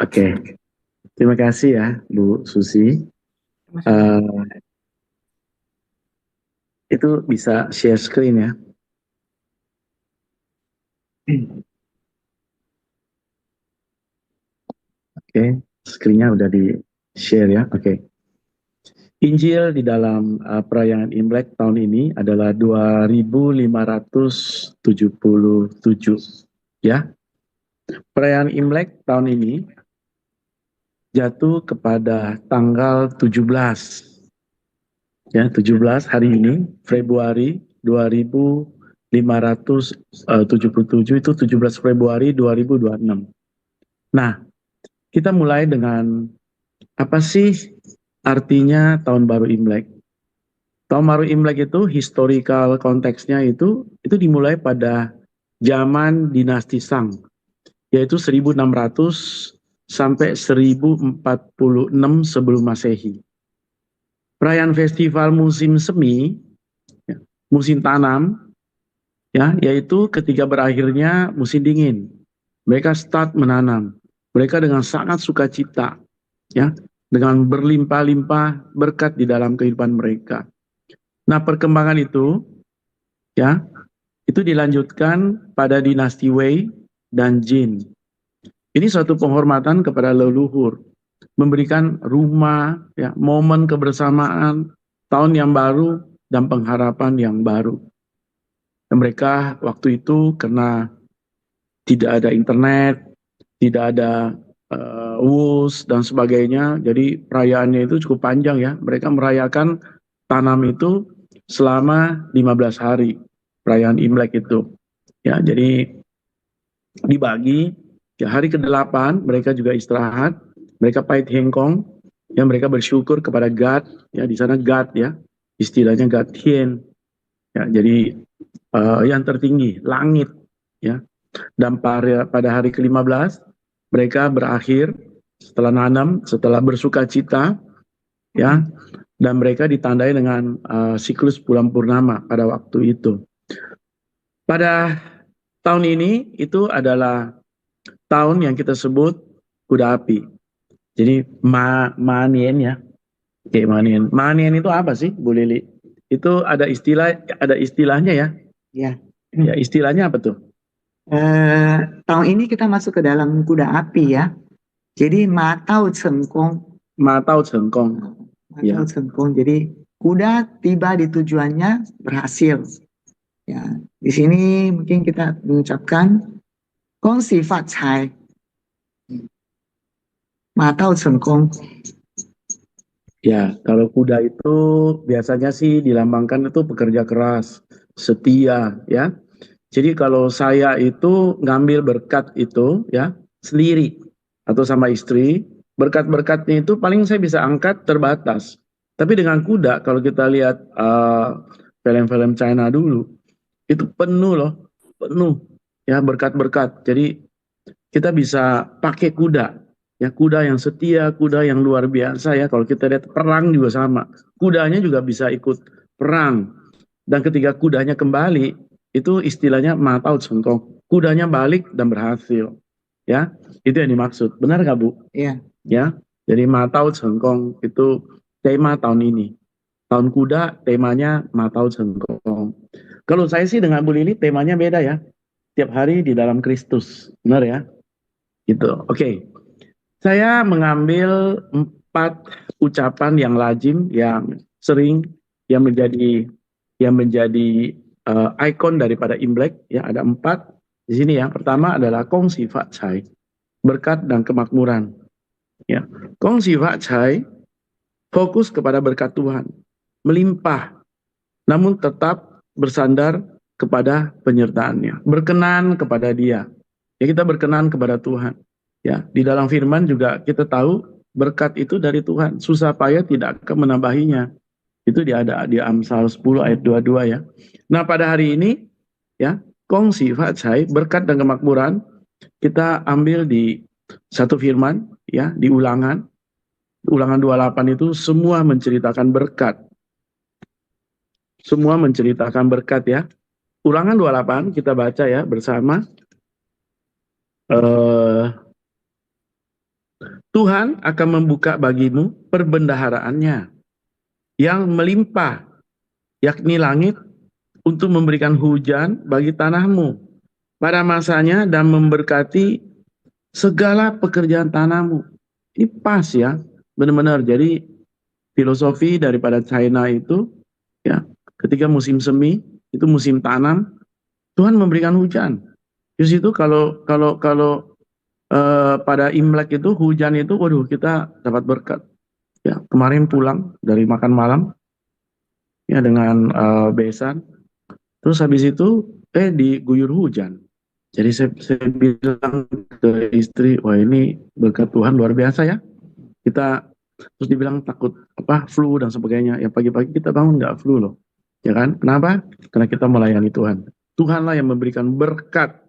Oke, terima kasih ya Bu Susi. Eh, itu bisa share screen ya. Oke, screen-nya udah di share ya. Oke. Injil di dalam perayaan Imlek tahun ini adalah 2577 ya. Perayaan Imlek tahun ini jatuh kepada tanggal 17 ya, 17 hari ini Februari 2577 itu 17 Februari 2026. Nah, kita mulai dengan apa sih artinya tahun baru Imlek? Tahun baru Imlek itu historical konteksnya itu dimulai pada zaman dinasti Shang, yaitu 1600 sampai 1046 sebelum Masehi. Perayaan festival musim semi, ya, musim tanam, ya, yaitu ketika berakhirnya musim dingin. Mereka start menanam. Mereka dengan sangat sukacita, ya, dengan berlimpah-limpah berkat di dalam kehidupan mereka. Nah, perkembangan itu, ya, itu dilanjutkan pada dinasti Wei dan Jin. Ini suatu penghormatan kepada leluhur, memberikan rumah, ya, momen kebersamaan, tahun yang baru, dan pengharapan yang baru. Dan mereka waktu itu karena tidak ada internet, tidak ada WUS dan sebagainya, jadi perayaannya itu cukup panjang ya. Mereka merayakan tanam itu selama 15 hari, perayaan Imlek itu. Ya, jadi dibagi, ya, hari ke-8 mereka juga istirahat, mereka pait hengkong, ya, mereka bersyukur kepada God, ya, di sana God, ya, istilahnya God Tien, ya, jadi yang tertinggi langit, ya. Dan pada hari ke-15 mereka berakhir setelah nanam, setelah bersuka cita, ya, dan mereka ditandai dengan siklus bulan purnama pada waktu itu. Pada tahun ini itu adalah tahun yang kita sebut kuda api. Jadi manien ya. Oke, manien. Manien itu apa sih, Bu Lili? Itu ada istilahnya ya. Ya. Ya, istilahnya apa tuh? Tahun ini kita masuk ke dalam kuda api ya. Jadi matau cengkong, Matau Cengkong. matau Ya. cengkong. Jadi kuda tiba di tujuannya berhasil. Ya, di sini mungkin kita mengucapkan Gong Si Fat Cai, matau cengkong. Ya, kalau kuda itu biasanya sih dilambangkan itu pekerja keras, setia, ya. Jadi kalau saya itu ngambil berkat itu ya sendiri atau sama istri, berkat-berkatnya itu paling saya bisa angkat terbatas. Tapi dengan kuda kalau kita lihat film-film China dulu, itu penuh loh, penuh ya berkat-berkat. Jadi kita bisa pakai kuda, ya, kuda yang setia, kuda yang luar biasa ya. Kalau kita lihat perang juga sama, kudanya juga bisa ikut perang. Dan ketika kudanya kembali, itu istilahnya matau sengkong, kudanya balik dan berhasil, ya, itu yang dimaksud. Benar nggak Bu? Ya, Ya, jadi matau sengkong itu tema tahun ini. Tahun kuda temanya matau sengkong. Kalau saya sih dengan Bu Lili temanya beda ya. Tiap hari di dalam Kristus, benar ya? Gitu. Oke. Saya mengambil 4 ucapan yang lazim, yang sering, yang menjadi ikon daripada Imlek. Ya, ada 4 di sini ya. Pertama adalah Kong Si Fat Cai, berkat dan kemakmuran. Ya, Kong Si Fat Cai fokus kepada berkat Tuhan, melimpah, namun tetap bersandar kepada penyertaannya, berkenan kepada Dia. Ya, kita berkenan kepada Tuhan. Ya, di dalam firman juga kita tahu berkat itu dari Tuhan. Susah payah tidak akan menambahinya. Itu ada di Amsal 10 ayat 22 ya. Nah, pada hari ini ya, kongsi facai berkat dan kemakmuran kita ambil di satu firman ya, di Ulangan. Ulangan 28 itu semua menceritakan berkat. Semua menceritakan berkat ya. Ulangan 28 kita baca ya bersama. Tuhan akan membuka bagimu perbendaharaannya yang melimpah, yakni langit, untuk memberikan hujan bagi tanahmu pada masanya dan memberkati segala pekerjaan tanahmu. Ini pas ya, benar-benar. Jadi filosofi daripada China itu, ya, ketika musim semi, itu musim tanam, Tuhan memberikan hujan. Di situ kalau pada Imlek itu hujan itu, waduh, kita dapat berkat. Ya, kemarin pulang dari makan malam ya dengan besan, terus habis itu diguyur hujan. Jadi saya bilang ke istri, wah ini berkat Tuhan luar biasa ya. Kita terus dibilang takut apa flu dan sebagainya. Ya pagi-pagi kita bangun nggak flu loh, ya kan? Kenapa? Karena kita melayani Tuhan. Tuhanlah yang memberikan berkat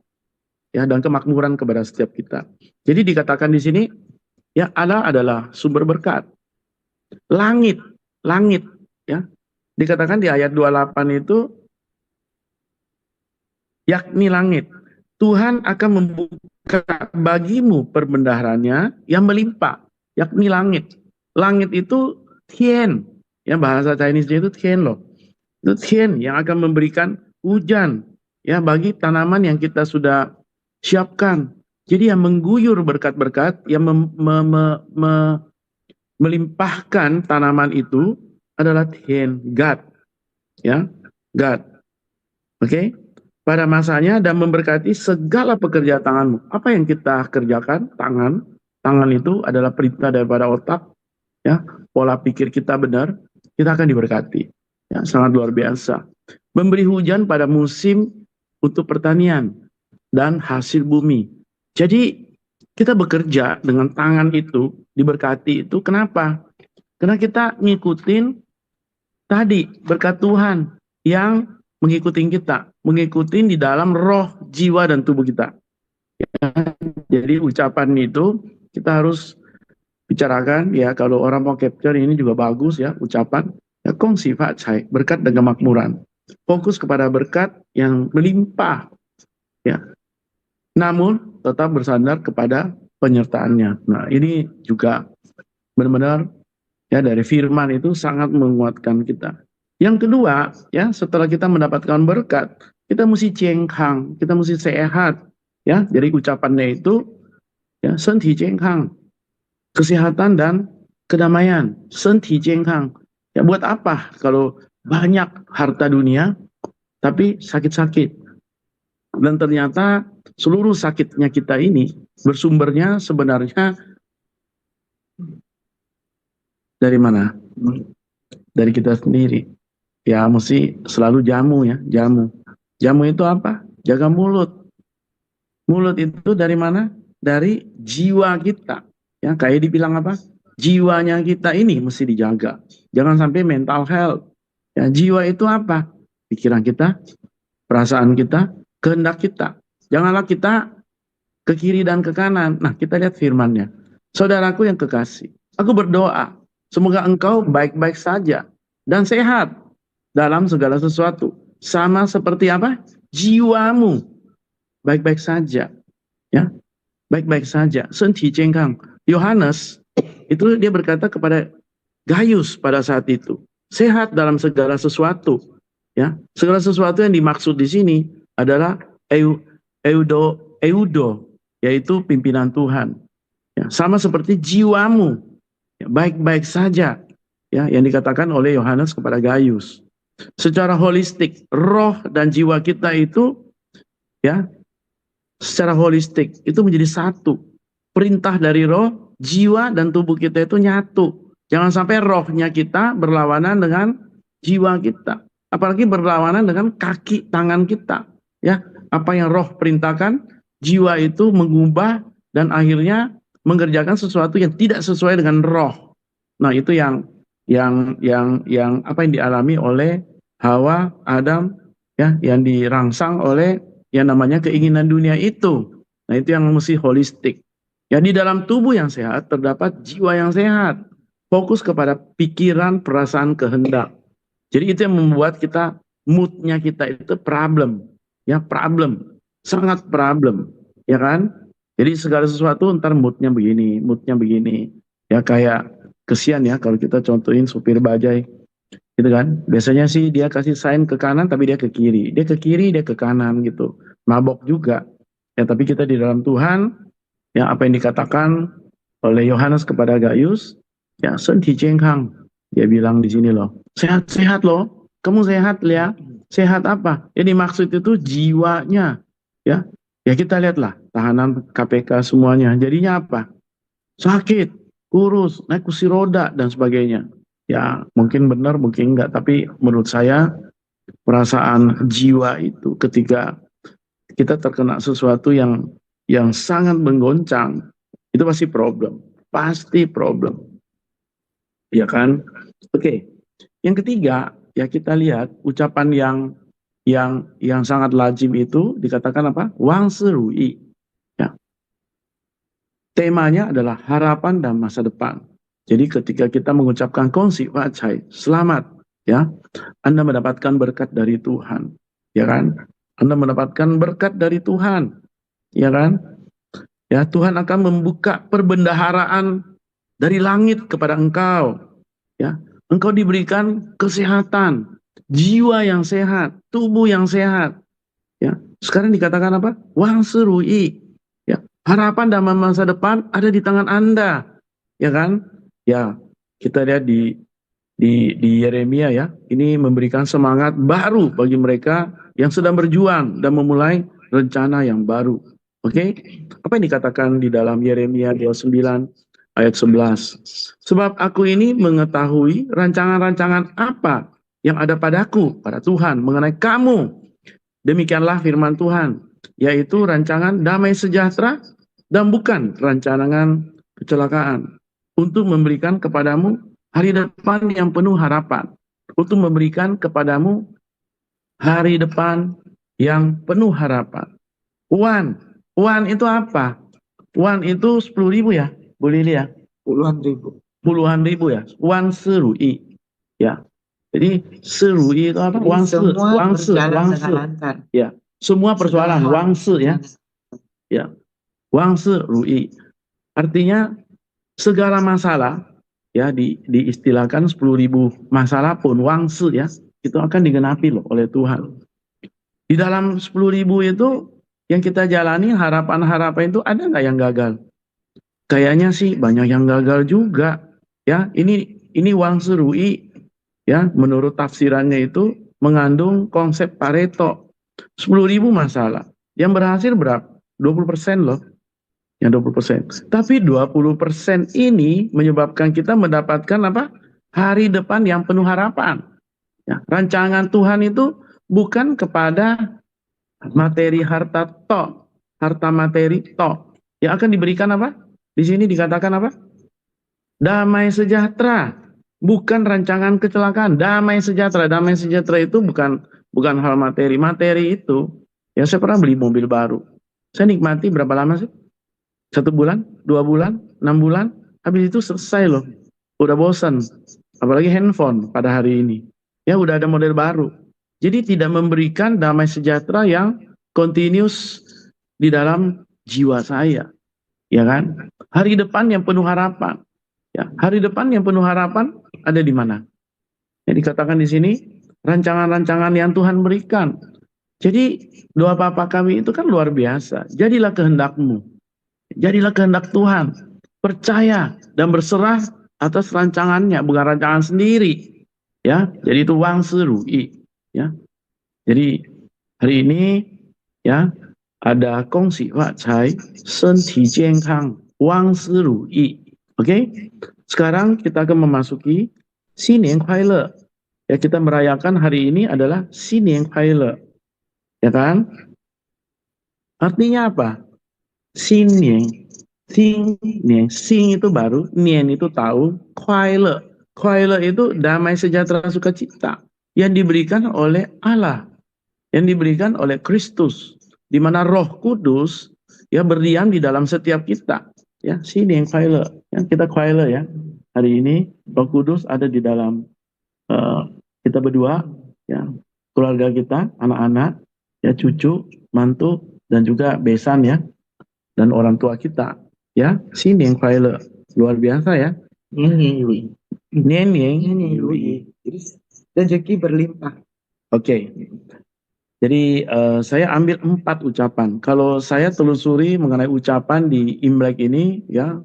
ya dan kemakmuran kepada setiap kita. Jadi dikatakan di sini ya Allah adalah sumber berkat. Langit, langit ya. Dikatakan di ayat 28 itu yakni langit. Tuhan akan membuka bagimu perbendaharaannya yang melimpah, yakni langit. Langit itu tien, ya bahasa Chinese-nya itu tien loh. Itu tien yang akan memberikan hujan ya bagi tanaman yang kita sudah siapkan. Jadi yang mengguyur berkat-berkat, yang melimpahkan tanaman itu adalah tien, God, ya, God. Oke? Pada masanya dan memberkati segala pekerjaan tanganmu. Apa yang kita kerjakan? Tangan. Tangan itu adalah perintah daripada otak. Ya, pola pikir kita benar, kita akan diberkati. Ya, sangat luar biasa. Memberi hujan pada musim untuk pertanian dan hasil bumi. Jadi kita bekerja dengan tangan itu, diberkati itu. Kenapa? Karena kita ngikutin tadi berkat Tuhan yang mengikuti kita, mengikuti di dalam roh, jiwa, dan tubuh kita. Ya, jadi ucapan itu kita harus bicarakan ya. Kalau orang mau capture ini juga bagus ya ucapan. Ya kongsi facai, berkat dan kemakmuran. Fokus kepada berkat yang melimpah. Ya. Namun tetap bersandar kepada penyertaannya. Nah ini juga benar-benar ya dari firman itu sangat menguatkan kita. Yang kedua, ya setelah kita mendapatkan berkat, kita mesti cengkang, kita mesti sehat, ya. Jadi ucapannya itu, ya, senti cengkang, kesehatan dan kedamaian, senti cengkang. Ya buat apa kalau banyak harta dunia, tapi sakit-sakit. Dan ternyata seluruh sakitnya kita ini bersumbernya sebenarnya dari mana? Dari kita sendiri. Ya mesti selalu jamu ya, jamu. Jamu itu apa? Jaga mulut. Mulut itu dari mana? Dari jiwa kita. Ya, kayak dibilang apa? Jiwanya kita ini mesti dijaga. Jangan sampai mental health. Ya, jiwa itu apa? Pikiran kita, perasaan kita, kehendak kita. Janganlah kita ke kiri dan ke kanan. Nah, kita lihat firman-Nya. Saudaraku yang kekasih, aku berdoa semoga engkau baik-baik saja dan sehat dalam segala sesuatu, sama seperti apa? Jiwamu baik-baik saja, ya, baik-baik saja. Senti cengkang. Yohanes itu dia berkata kepada Gaius pada saat itu, sehat dalam segala sesuatu, ya. Segala sesuatu yang dimaksud di sini adalah eudo, yaitu pimpinan Tuhan. Ya, sama seperti jiwamu, ya, baik-baik saja, ya, yang dikatakan oleh Yohanes kepada Gaius. Secara holistik, roh dan jiwa kita itu ya secara holistik itu menjadi satu. Perintah dari roh, jiwa dan tubuh kita itu nyatu. Jangan sampai rohnya kita berlawanan dengan jiwa kita. Apalagi berlawanan dengan kaki tangan kita. Ya, apa yang roh perintahkan, jiwa itu mengubah dan akhirnya mengerjakan sesuatu yang tidak sesuai dengan roh. Nah, itu yang apa yang dialami oleh Hawa, Adam, ya, yang dirangsang oleh yang namanya keinginan dunia itu. Nah, itu yang mesti holistik. Ya, di dalam tubuh yang sehat terdapat jiwa yang sehat. Fokus kepada pikiran, perasaan, kehendak. Jadi itu yang membuat kita moodnya kita itu problem, ya problem, sangat problem, ya kan? Jadi segala sesuatu ntar moodnya begini. Ya kayak kesian ya kalau kita contohin supir bajai, gitu kan. Biasanya sih dia kasih sign ke kanan tapi dia ke kiri. Dia ke kiri, dia ke kanan gitu. Mabok juga. Ya tapi kita di dalam Tuhan, ya apa yang dikatakan oleh Yohanes kepada Gaius, ya senti cengkang. Dia bilang di sini loh, sehat-sehat loh. Kamu sehat ya? Sehat apa? Yang dimaksud itu jiwanya, ya. Ya kita lihatlah tahanan KPK semuanya. Jadinya apa? Sakit, kurus, naik kursi roda dan sebagainya. Ya mungkin benar, mungkin enggak. Tapi menurut saya perasaan jiwa itu ketika kita terkena sesuatu yang sangat menggoncang, itu pasti problem, ya kan? Oke, yang ketiga ya kita lihat ucapan yang sangat lazim itu dikatakan apa? Wang serui. Ya, temanya adalah harapan dan masa depan. Jadi ketika kita mengucapkan kongsi wacai, selamat, ya, Anda mendapatkan berkat dari Tuhan, ya kan? Anda mendapatkan berkat dari Tuhan, ya kan? Ya, Tuhan akan membuka perbendaharaan dari langit kepada engkau. Ya, engkau diberikan kesehatan, jiwa yang sehat, tubuh yang sehat. Ya, sekarang dikatakan apa? Wang serui. Ya, harapan dan masa depan ada di tangan Anda. Ya kan? Ya, kita lihat di Yeremia ya, ini memberikan semangat baru bagi mereka yang sedang berjuang dan memulai rencana yang baru. Oke, apa yang dikatakan di dalam Yeremia 29 ayat 11? Sebab aku ini mengetahui rancangan-rancangan apa yang ada padaku, pada Tuhan, mengenai kamu. Demikianlah firman Tuhan, yaitu rancangan damai sejahtera dan bukan rancangan kecelakaan, untuk memberikan kepadamu hari depan yang penuh harapan, untuk memberikan kepadamu hari depan yang penuh harapan. Uan itu apa? Uan itu 10.000 ya, Bu Lili ya? Puluhan ribu. Puluhan ribu ya. Uan serui. Ya. Jadi serui itu apa? Jadi semua Wangse, berjalan wangse. dengan lancar. Ya. Semua persoalan Segala hal wangse ya. Ya. Wangse rui. Artinya segala masalah ya diistilahkan 10.000 masalah pun wangse ya, itu akan digenapi loh oleh Tuhan. Di dalam 10.000 itu yang kita jalani, harapan-harapan itu ada nggak yang gagal? Kayaknya sih banyak yang gagal juga. Ya, ini wangse rui ya, menurut tafsirannya itu mengandung konsep Pareto. 10.000 masalah. Yang berhasil berapa? 20% loh. Yang 20%. Tapi 20% ini menyebabkan kita mendapatkan apa? Hari depan yang penuh harapan. Ya, rancangan Tuhan itu bukan kepada materi harta materi to. Yang akan diberikan apa? Di sini dikatakan apa? Damai sejahtera, bukan rancangan kecelakaan. Damai sejahtera itu bukan hal materi. Materi itu, ya saya pernah beli mobil baru. Saya nikmati berapa lama sih? 1 bulan, 2 bulan, 6 bulan, habis itu selesai loh. Udah bosan. Apalagi handphone pada hari ini. Ya udah ada model baru. Jadi tidak memberikan damai sejahtera yang continuous di dalam jiwa saya. Ya kan? Hari depan yang penuh harapan. Ya, hari depan yang penuh harapan ada di mana? Yang dikatakan di sini, rancangan-rancangan yang Tuhan berikan. Jadi doa Bapa kami itu kan luar biasa. Jadilah kehendakmu. Jadilah kehendak Tuhan. Percaya dan berserah atas rancangannya, bukan rancangan sendiri. Ya, jadi itu wang serui. Ya, jadi hari ini ya ada kongsi wacai, senti健康, wang serui. Oke, sekarang kita akan memasuki Xinian Kuai. Ya, kita merayakan hari ini adalah Xinian Kuai. Ya kan? Artinya apa? Xinian, Xing itu baru, Nian itu tahun, Kuai itu damai sejahtera sukacita yang diberikan oleh Allah, yang diberikan oleh Kristus, di mana Roh Kudus ya berdiam di dalam setiap kita. Ya, Xinian Kuai, yang kita Kuai ya. Hari ini Roh Kudus ada di dalam kita berdua, ya, keluarga kita, anak-anak, ya, cucu, mantu, dan juga besan ya. dan orang tua kita. Ya, sini yang Violet. Luar biasa ya. Nyenyi, Nyenyi. jadi rezeki berlimpah. Oke. Jadi saya ambil 4 ucapan. Kalau saya telusuri mengenai ucapan di Imlek ini, ya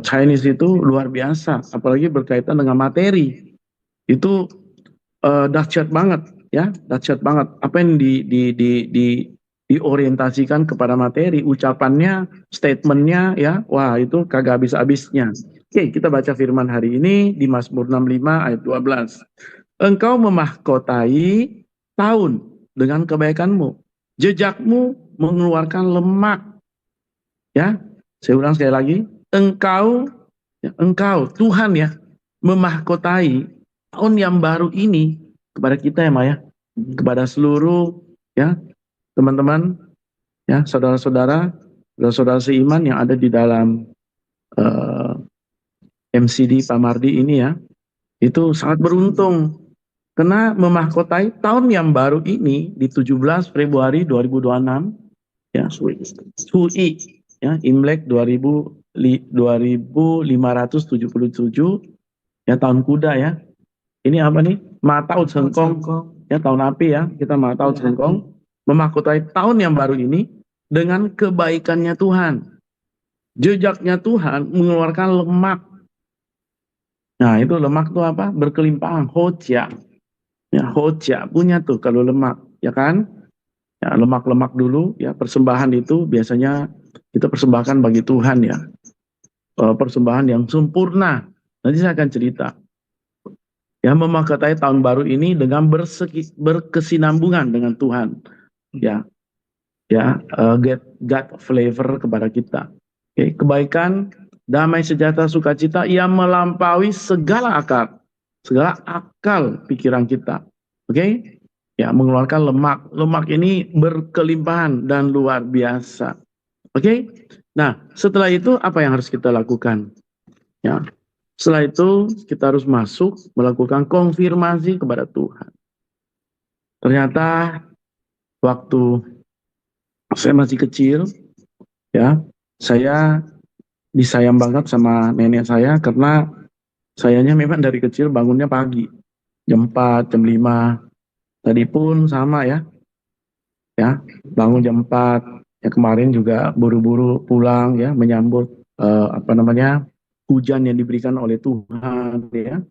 Chinese itu luar biasa, apalagi berkaitan dengan materi. Itu dahsyat banget, ya, dahsyat banget. Apa yang diorientasikan kepada materi, ucapannya, statementnya, ya, wah itu kagak habis-habisnya. Oke, kita baca firman hari ini di Mazmur 65 ayat 12. Engkau memahkotai tahun dengan kebaikanmu, jejakmu mengeluarkan lemak. Ya, saya ulang sekali lagi, engkau, ya, engkau Tuhan ya memahkotai tahun yang baru ini kepada kita ya Maya, kepada seluruh ya teman-teman, ya saudara-saudara, saudara-saudara seiman yang ada di dalam MCD Pak Mardi ini ya, itu sangat beruntung karena memahkotai tahun yang baru ini di 17 Februari 2026 ya, Sui ya, Imlek 2577 ya, tahun kuda ya. Ini apa nih? Matau Cengkong ya, tahun api ya. Kita Matau Cengkong memahkotai tahun yang baru ini dengan kebaikannya Tuhan. Jejaknya Tuhan mengeluarkan lemak. Nah, itu lemak tuh apa? Berkelimpahan, hoja. Ya, hoja punya tuh kalau lemak, ya kan? Ya, lemak-lemak dulu ya, persembahan itu biasanya kita persembahkan bagi Tuhan ya. Persembahan yang sempurna. Nanti saya akan cerita. Ya, memahkotai tahun baru ini dengan berkesinambungan dengan Tuhan. Ya, ya, get God flavor kepada kita. Oke, kebaikan, damai sejahtera, sukacita yang melampaui segala akal pikiran kita. Oke, ya, mengeluarkan lemak. Lemak ini berkelimpahan dan luar biasa. Oke, nah setelah itu apa yang harus kita lakukan? Ya, setelah itu kita harus masuk melakukan konfirmasi kepada Tuhan. Ternyata waktu saya masih kecil, ya, saya disayang banget sama nenek saya karena sayanya memang dari kecil bangunnya pagi, jam 4, jam 5. Tadi pun sama ya, bangun jam 4. Ya kemarin juga buru-buru pulang ya menyambut apa namanya hujan yang diberikan oleh Tuhan ya.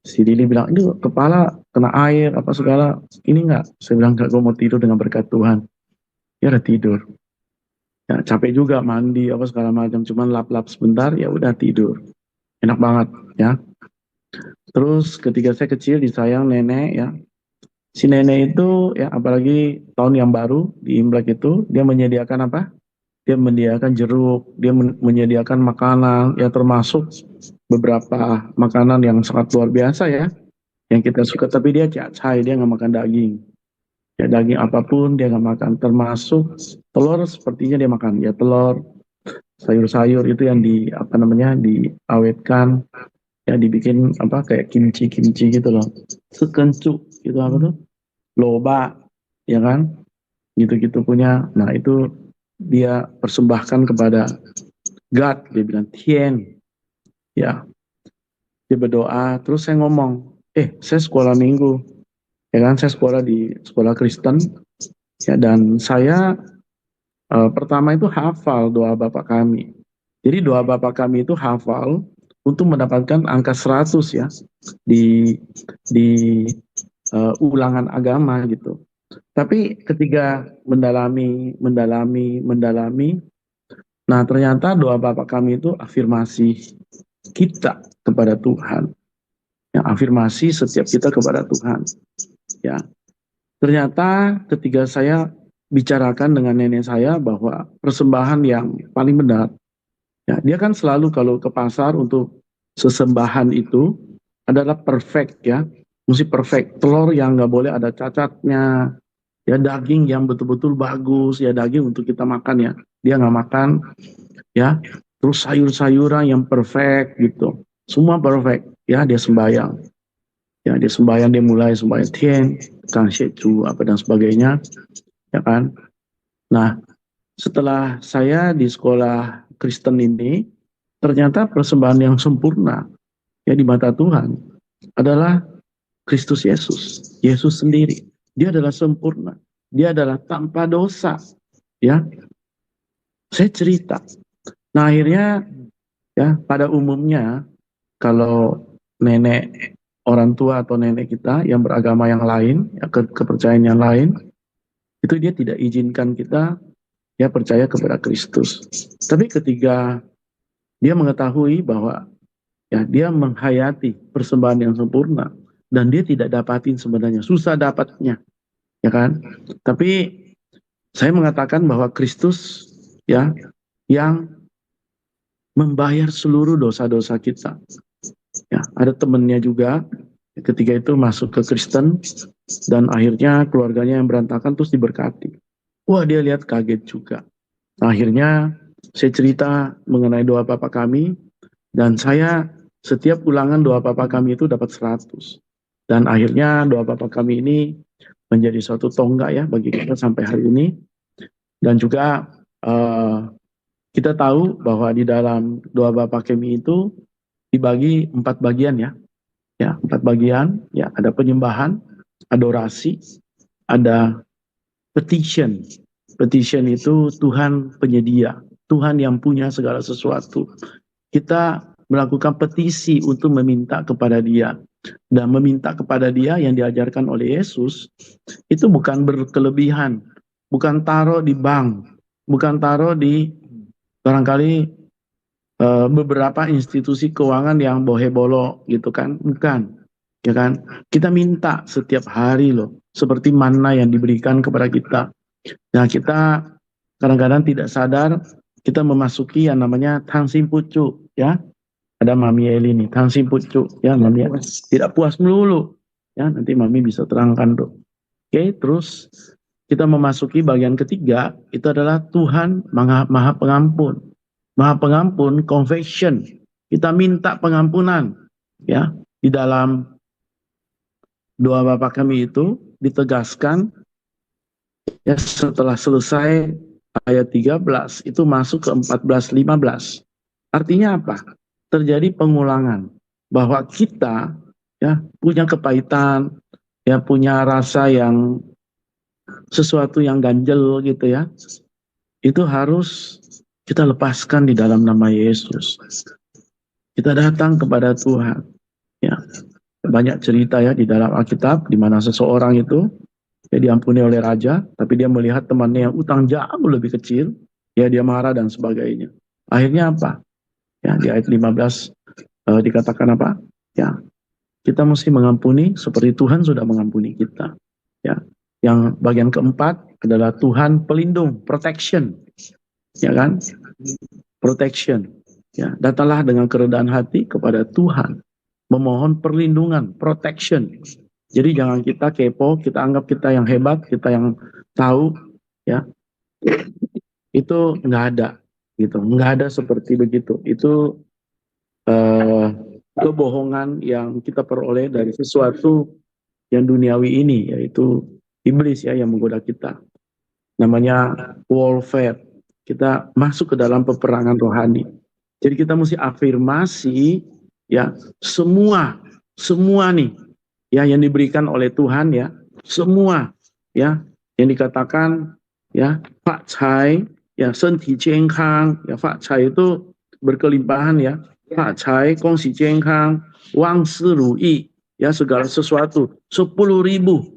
Si Lili bilang, ini kepala kena air apa segala, ini enggak. Saya bilang enggak, gue mau tidur dengan berkat Tuhan. Ya udah tidur. Ya capek juga mandi apa segala macam, cuman lap-lap sebentar ya udah tidur. Enak banget ya. Terus ketika saya kecil disayang nenek ya. Si nenek itu ya apalagi tahun yang baru di Imlek itu dia menyediakan apa? Dia menyediakan jeruk, dia menyediakan makanan ya, termasuk beberapa makanan yang sangat luar biasa ya yang kita suka, tapi dia cacai, dia nggak makan daging ya, daging apapun dia nggak makan, termasuk telur sepertinya dia makan ya, telur, sayur-sayur itu yang di apa namanya diawetkan ya, dibikin apa kayak kimchi gitu loh, sekencuk gitu, apa tuh, loba ya kan, gitu-gitu punya. Nah itu dia persembahkan kepada God, dia bilang Tien ya, dia berdoa. Terus saya ngomong, saya sekolah minggu ya kan, saya sekolah di sekolah Kristen ya, dan saya pertama itu hafal doa Bapa Kami. Jadi doa Bapa Kami itu hafal untuk mendapatkan angka 100 ya di ulangan agama gitu. Tapi ketika mendalami, nah ternyata doa Bapa Kami itu afirmasi kita kepada Tuhan. Ya, afirmasi setiap kita kepada Tuhan. Ya, ternyata ketika saya bicarakan dengan nenek saya bahwa persembahan yang paling benar, ya dia kan selalu kalau ke pasar untuk sesembahan itu adalah perfect ya, mesti perfect, telur yang nggak boleh ada cacatnya, ya daging yang betul-betul bagus ya, daging untuk kita makan ya, dia nggak makan ya, terus sayur-sayuran yang perfect gitu, semua perfect ya, dia sembahyang ya, dia sembahyang, dia mulai sembahyang Tien, Kang Shechu apa dan sebagainya ya kan. Nah setelah saya di sekolah Kristen ini, ternyata persembahan yang sempurna ya di mata Tuhan adalah Kristus Yesus. Yesus sendiri. Dia adalah sempurna. Dia adalah tanpa dosa. Ya, saya cerita. Nah, akhirnya ya pada umumnya kalau nenek orang tua atau nenek kita yang beragama yang lain, ya, kepercayaan yang lain, itu dia tidak izinkan kita ya percaya kepada Kristus. Tapi ketika dia mengetahui bahwa ya dia menghayati persembahan yang sempurna dan dia tidak dapatin sebenarnya, susah dapatnya, ya kan? Tapi saya mengatakan bahwa Kristus ya yang membayar seluruh dosa-dosa kita. Ya, ada temannya juga ketika itu masuk ke Kristen dan akhirnya keluarganya yang berantakan terus diberkati. Wah, dia lihat kaget juga. Akhirnya saya cerita mengenai doa Bapa kami dan saya setiap ulangan doa Bapa kami itu dapat 100. Dan akhirnya doa Bapa kami ini menjadi suatu tonggak ya bagi kita sampai hari ini. Dan juga kita tahu bahwa di dalam doa Bapa kami itu dibagi 4 bagian ya. Ya, 4 bagian. Ya, ada penyembahan, adorasi, ada petition. Petition itu Tuhan penyedia, Tuhan yang punya segala sesuatu. Kita melakukan petisi untuk meminta kepada Dia. Dan meminta kepada Dia yang diajarkan oleh Yesus itu bukan berkelebihan, bukan taruh di bank, bukan taruh di barangkali beberapa institusi keuangan yang bohe-bolo gitu kan, bukan, ya kan? Kita minta setiap hari loh, seperti mana yang diberikan kepada kita. Nah, kita kadang-kadang tidak sadar kita memasuki yang namanya tangsim pucu, ya. Ada Mami Eli nih, tangsim pucu, ya Mami tidak puas melulu, ya nanti Mami bisa terangkan tuh. Oke, terus kita memasuki bagian ketiga itu adalah Tuhan Maha Pengampun. Maha Pengampun, confession. Kita minta pengampunan, ya. Di dalam doa Bapa kami itu ditegaskan ya setelah selesai ayat 13 itu masuk ke 14-15. Artinya apa? Terjadi pengulangan bahwa kita ya punya kepahitan, ya punya rasa yang sesuatu yang ganjel gitu ya. Itu harus kita lepaskan di dalam nama Yesus. Kita datang kepada Tuhan. Ya, banyak cerita ya di dalam Alkitab di mana seseorang itu ya diampuni oleh raja, tapi dia melihat temannya yang utang jauh lebih kecil, ya dia marah dan sebagainya. Akhirnya apa? Ya di ayat 15 dikatakan apa? Ya, kita mesti mengampuni seperti Tuhan sudah mengampuni kita. Ya. Yang bagian keempat adalah Tuhan pelindung, protection. Ya kan? Protection. Ya, datanglah dengan kerendahan hati kepada Tuhan, memohon perlindungan, protection. Jadi jangan kita kepo, kita anggap kita yang hebat, kita yang tahu, ya. Itu nggak ada, gitu. Nggak ada seperti begitu. Itu kebohongan yang kita peroleh dari sesuatu yang duniawi ini, yaitu iblis ya yang menggoda kita. Namanya warfare. Kita masuk ke dalam peperangan rohani. Jadi kita mesti afirmasi ya semua nih ya yang diberikan oleh Tuhan ya, semua ya yang dikatakan ya Pak Cai ya senti健康 ya Pak Cai itu berkelimpahan ya, Pak Cai kongsi 健康 wang si ru yi ya segala sesuatu 10.000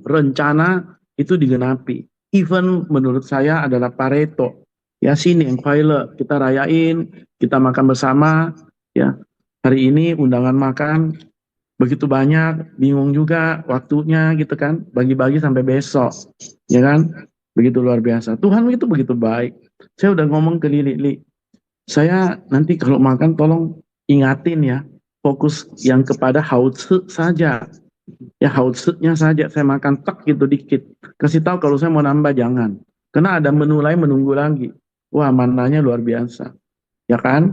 rencana itu digenapi. Even menurut saya adalah Pareto. Ya sini yang pilot kita rayain, kita makan bersama ya. Hari ini undangan makan begitu banyak, bingung juga waktunya gitu kan, bagi-bagi sampai besok. Ya kan? Begitu luar biasa. Tuhan itu begitu baik. Saya udah ngomong ke Lili, saya nanti kalau makan tolong ingatin ya, fokus yang kepada hautse saja. Ya hautse-nya saja saya makan tek gitu dikit. Kasih tahu kalau saya mau nambah jangan. Karena ada menu lain menunggu lagi. Wah, mananya luar biasa. Ya kan?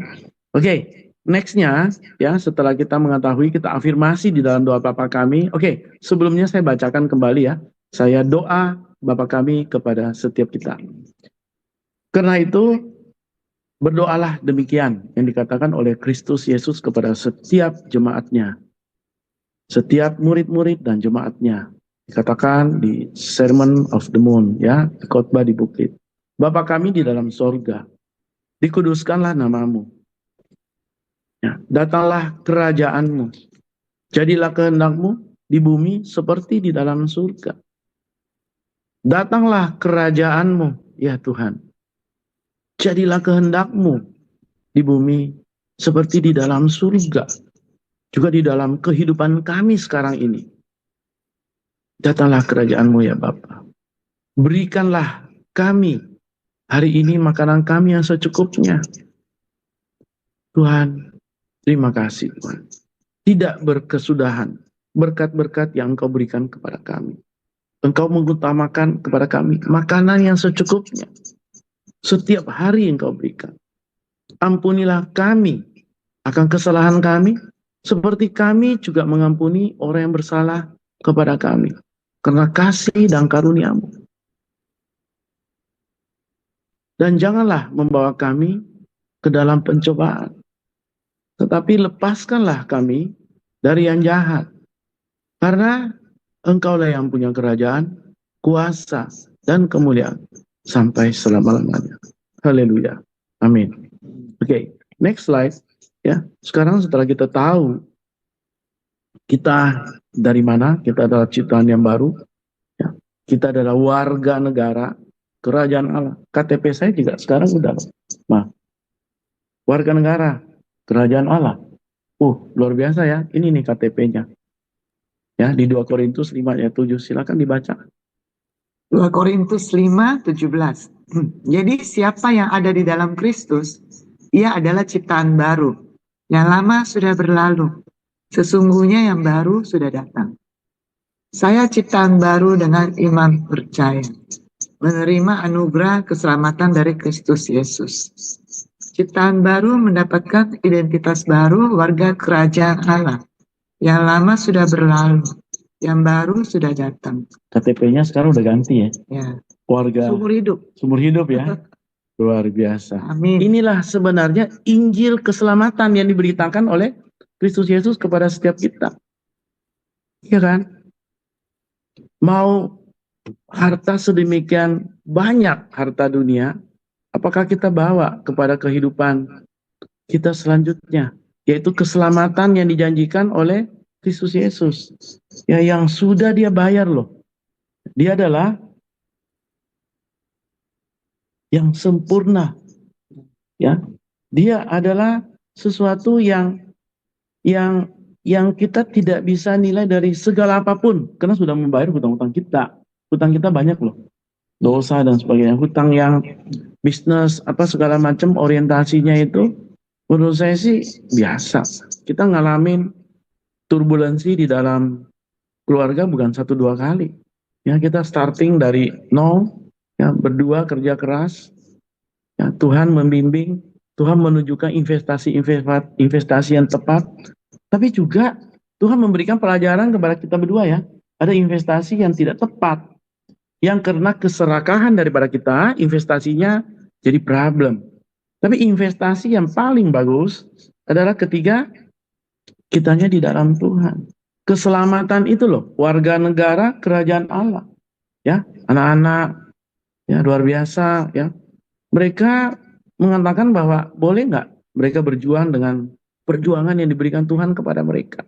Oke, nextnya ya setelah kita mengetahui, kita afirmasi di dalam doa Bapa kami. Oke, sebelumnya saya bacakan kembali ya. Saya doa Bapa kami kepada setiap kita. Karena itu, berdoalah demikian yang dikatakan oleh Kristus Yesus kepada setiap jemaatnya, setiap murid-murid dan jemaatnya. Dikatakan di Sermon of the Mount, ya, khotbah di bukit. Bapa kami di dalam sorga, dikuduskanlah namamu. Ya, datanglah kerajaanmu, jadilah kehendakmu di bumi seperti di dalam surga. Datanglah kerajaanmu, ya Tuhan. Jadilah kehendakmu di bumi seperti di dalam surga. Juga di dalam kehidupan kami sekarang ini. Datanglah kerajaanmu, ya Bapa. Berikanlah kami hari ini makanan kami yang secukupnya. Tuhan, terima kasih Tuhan. Tidak berkesudahan berkat-berkat yang Engkau berikan kepada kami. Engkau mengutamakan kepada kami makanan yang secukupnya. Setiap hari Engkau berikan. Ampunilah kami akan kesalahan kami, seperti kami juga mengampuni orang yang bersalah kepada kami. Karena kasih dan karunia-Mu. Dan janganlah membawa kami ke dalam pencobaan. Tetapi lepaskanlah kami dari yang jahat. Karena Engkaulah yang punya kerajaan, kuasa, dan kemuliaan sampai selama-lamanya. Haleluya. Amin. Oke, next slide. Ya, sekarang setelah kita tahu kita dari mana, kita adalah ciptaan yang baru. Ya, kita adalah warga negara kerajaan Allah. KTP saya juga sekarang udah. Nah, warga negara kerajaan Allah. Luar biasa ya. Ini nih KTP-nya. Ya, di 2 Korintus 5 ayat 7, silakan dibaca. 2 Korintus 5:17. Jadi siapa yang ada di dalam Kristus, ia adalah ciptaan baru. Yang lama sudah berlalu, sesungguhnya yang baru sudah datang. Saya ciptaan baru dengan iman percaya, menerima anugerah keselamatan dari Kristus Yesus. Ciptaan baru mendapatkan identitas baru warga kerajaan Allah. Yang lama sudah berlalu, yang baru sudah datang. KTP-nya sekarang udah ganti ya. Ya. Warga Seumur hidup. Seumur hidup ya. Luar biasa. Amin. Inilah sebenarnya Injil keselamatan yang diberitakan oleh Kristus Yesus kepada setiap kita. Iya kan? Mau harta sedemikian banyak harta dunia, apakah kita bawa kepada kehidupan kita selanjutnya, yaitu keselamatan yang dijanjikan oleh Kristus Yesus, ya, yang sudah Dia bayar loh. Dia adalah yang sempurna, ya. Dia adalah sesuatu yang kita tidak bisa nilai dari segala apapun, karena sudah membayar hutang-hutang kita. Hutang kita banyak loh, dosa dan sebagainya. Hutang yang bisnis apa segala macam orientasinya itu, menurut saya sih biasa. Kita ngalamin turbulensi di dalam keluarga bukan 1-2 kali. Ya, kita starting dari nol, ya, berdua kerja keras. Ya, Tuhan membimbing, Tuhan menunjukkan investasi yang tepat. Tapi juga Tuhan memberikan pelajaran kepada kita berdua ya. Ada investasi yang tidak tepat, yang karena keserakahan daripada kita, investasinya jadi problem. Tapi investasi yang paling bagus adalah ketika kitanya di dalam Tuhan. Keselamatan itu loh, warga negara kerajaan Allah. Ya, anak-anak, ya, luar biasa ya. Mereka mengatakan bahwa boleh nggak mereka berjuang dengan perjuangan yang diberikan Tuhan kepada mereka.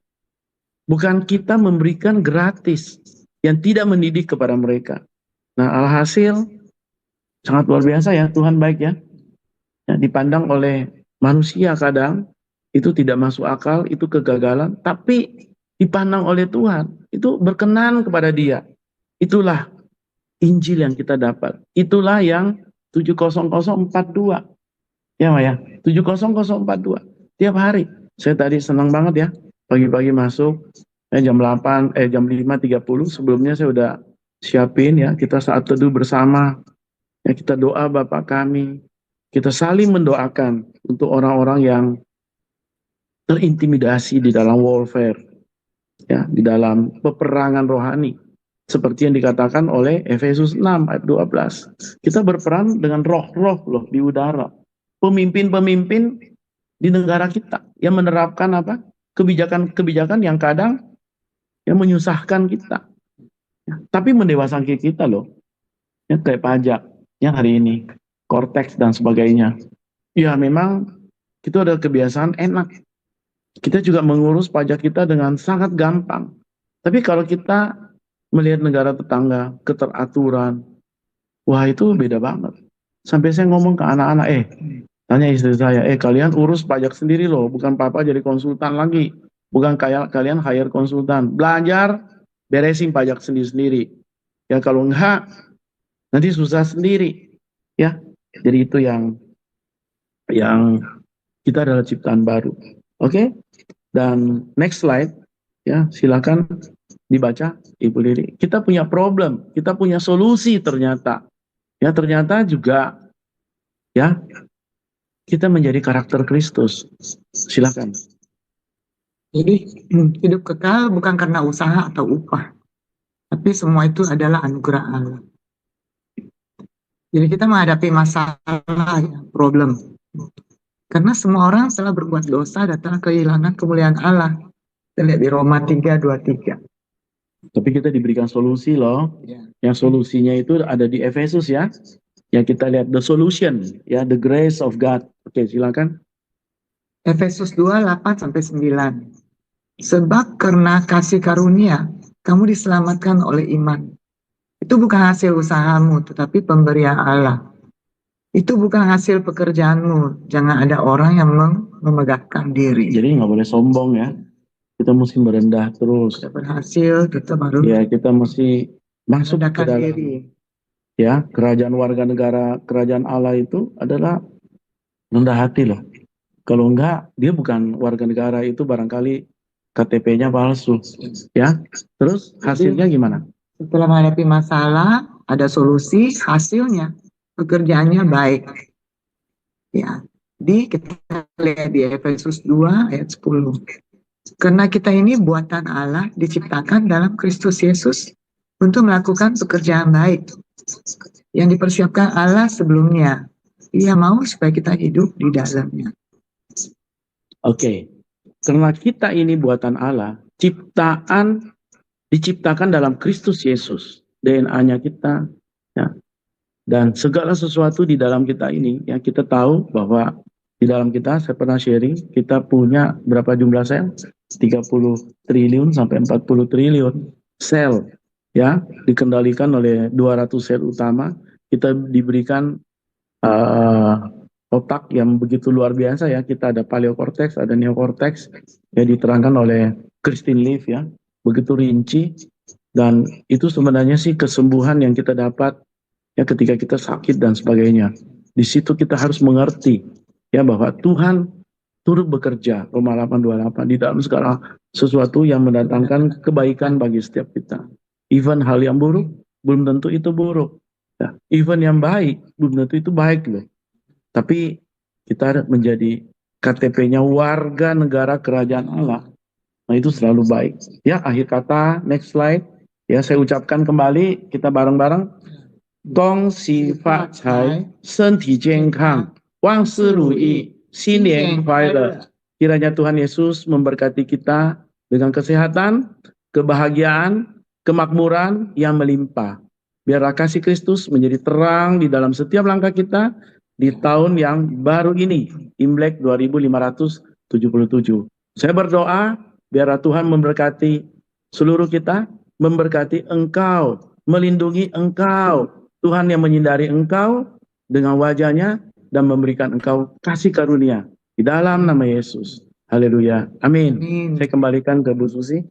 Bukan kita memberikan gratis yang tidak mendidik kepada mereka. Nah, alhasil sangat luar biasa ya, Tuhan baik ya. Ya, dipandang oleh manusia kadang itu tidak masuk akal, itu kegagalan, tapi dipandang oleh Tuhan itu berkenan kepada Dia. Itulah Injil yang kita dapat. Itulah yang 70042. Ya, Maya, 70042 tiap hari. Saya tadi senang banget ya, pagi-pagi masuk jam 5.30, sebelumnya saya udah siapin ya, kita saat teduh bersama. Ya, kita doa Bapa kami. Kita saling mendoakan untuk orang-orang yang terintimidasi di dalam warfare, ya, di dalam peperangan rohani. Seperti yang dikatakan oleh Efesus 6 ayat 12. Kita berperan dengan roh-roh loh di udara. Pemimpin-pemimpin di negara kita yang menerapkan apa? Kebijakan-kebijakan yang kadang yang menyusahkan kita. Ya, tapi mendewasakan kita loh. Ya, kayak pajak yang hari ini, Cortex dan sebagainya. Ya memang itu ada kebiasaan enak. Kita juga mengurus pajak kita dengan sangat gampang. Tapi kalau kita melihat negara tetangga, keteraturan, wah itu beda banget. Sampai saya ngomong ke anak-anak, tanya istri saya, kalian urus pajak sendiri loh, bukan papa jadi konsultan lagi. Bukan kayak kalian hire konsultan. Belajar, beresin pajak sendiri-sendiri. Ya kalau enggak, nanti susah sendiri. Ya, jadi itu yang kita adalah ciptaan baru. Oke? Dan next slide, ya silakan dibaca Ibu Lili. Kita punya problem, kita punya solusi ternyata. Ya ternyata juga ya kita menjadi karakter Kristus. Silakan. Jadi hidup kekal bukan karena usaha atau upah, tapi semua itu adalah anugerah Allah. Jadi kita menghadapi masalah, ya, problem. Karena semua orang telah berbuat dosa dan telah kehilangan kemuliaan Allah. Kita lihat di Roma 3:23. Tapi kita diberikan solusi loh. Ya. Yang solusinya itu ada di Efesus ya. Yang kita lihat the solution, ya the grace of God. Oke, silakan. Efesus 2:8-9. Sebab karena kasih karunia, kamu diselamatkan oleh iman. Itu bukan hasil usahamu, tetapi pemberian Allah. Itu bukan hasil pekerjaanmu. Jangan ada orang yang memegahkan diri. Jadi nggak boleh sombong ya. Kita mesti merendah terus. Kita berhasil, kita baru ya kita mesti masuk ke dalam diri. Ya kerajaan warga negara, kerajaan Allah itu adalah rendah hati loh. Kalau enggak, dia bukan warga negara, itu barangkali KTP-nya palsu. Ya, terus hasilnya gimana? Setelah menghadapi masalah, ada solusi, hasilnya pekerjaannya baik. Ya, kita lihat di Efesus 2 ayat 10. Karena kita ini buatan Allah, diciptakan dalam Kristus Yesus untuk melakukan pekerjaan baik yang dipersiapkan Allah sebelumnya. Ia mau supaya kita hidup di dalamnya. Oke, karena kita ini buatan Allah, diciptakan dalam Kristus Yesus, DNA-nya kita, ya. Dan segala sesuatu di dalam kita ini, yang kita tahu bahwa di dalam kita, saya pernah sharing, kita punya berapa jumlah sel? 30 triliun sampai 40 triliun sel, ya, dikendalikan oleh 200 sel utama. Kita diberikan otak yang begitu luar biasa ya. Kita ada paleokorteks, ada neokorteks, yang diterangkan oleh Christine Leaf ya, begitu rinci. Dan itu sebenarnya sih kesembuhan yang kita dapat ya ketika kita sakit dan sebagainya. Di situ kita harus mengerti ya bahwa Tuhan turut bekerja, Roma 8:28, di dalam segala sesuatu yang mendatangkan kebaikan bagi setiap kita. Even hal yang buruk belum tentu itu buruk. Ya, even yang baik belum tentu itu baik loh. Tapi kita menjadi KTP-nya warga negara kerajaan Allah. Nah itu selalu baik. Ya akhir kata, next slide. Ya saya ucapkan kembali, kita bareng-bareng. Gong xi fa cai, senti jiankang, wang si ru yi, xin nian kuai le. Kiranya Tuhan Yesus memberkati kita dengan kesehatan, kebahagiaan, kemakmuran yang melimpah. Biarlah kasih Kristus menjadi terang di dalam setiap langkah kita di tahun yang baru ini, Imlek 2577. Saya berdoa, biarlah Tuhan memberkati seluruh kita, memberkati engkau, melindungi engkau. Tuhan yang menyindari engkau dengan wajahnya dan memberikan engkau kasih karunia di dalam nama Yesus. Haleluya. Amin. Saya kembalikan ke Bu Susi.